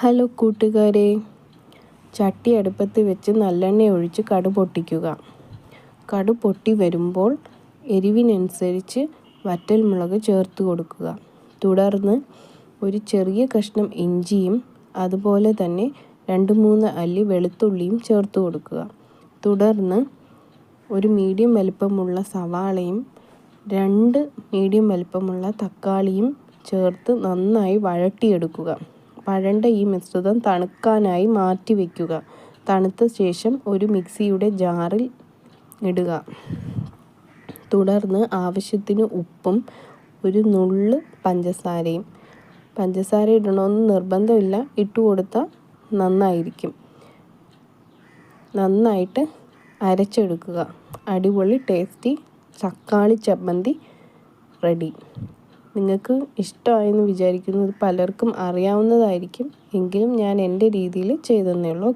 Hello കൂട്ടുകാരെ, ചട്ടി അടുപ്പത്ത് വെച്ച് നല്ലെണ്ണ ഒഴിച്ച് കടു പൊട്ടിക്കുക. കടു പൊട്ടി വരുമ്പോൾ എരിവിനനുസരിച്ച് വറ്റൽമുളക് ചേർത്ത് കൊടുക്കുക. തുടർന്ന് ഒരു ചെറിയ കഷ്ണം ഇഞ്ചിയും അതുപോലെ തന്നെ 2-3 അല്ലി വെളുത്തുള്ളിയും ചേർത്ത് കൊടുക്കുക. തുടർന്ന് ഒരു മീഡിയം വലിപ്പമുള്ള സവാളയും 2 മീഡിയം വലിപ്പമുള്ള തക്കാളിയും ചേർത്ത് നന്നായി വഴട്ടിയെടുക്കുക. വഴണ്ട ഈ മിശ്രിതം തണുക്കാനായി മാറ്റി വയ്ക്കുക. തണുത്ത ശേഷം ഒരു മിക്സിയുടെ ജാറിൽ ഇടുക. തുടർന്ന് ആവശ്യത്തിന് ഉപ്പും ഒരു നുള്ള് പഞ്ചസാരയും. പഞ്ചസാര ഇടണമെന്ന് നിർബന്ധമില്ല, ഇട്ട് കൊടുത്താൽ നന്നായിരിക്കും. നന്നായിട്ട് അരച്ചെടുക്കുക. അടിപൊളി ടേസ്റ്റി തക്കാളി ചമ്മന്തി റെഡി. നിങ്ങൾക്ക് ഇഷ്ടമായെന്ന് വിചാരിക്കുന്നു. ഇത് പലർക്കും അറിയാവുന്നതായിരിക്കും, എങ്കിലും ഞാൻ എൻ്റെ രീതിയിൽ ചെയ്തെന്നേ ഉള്ളൂ. ഓക്കെ.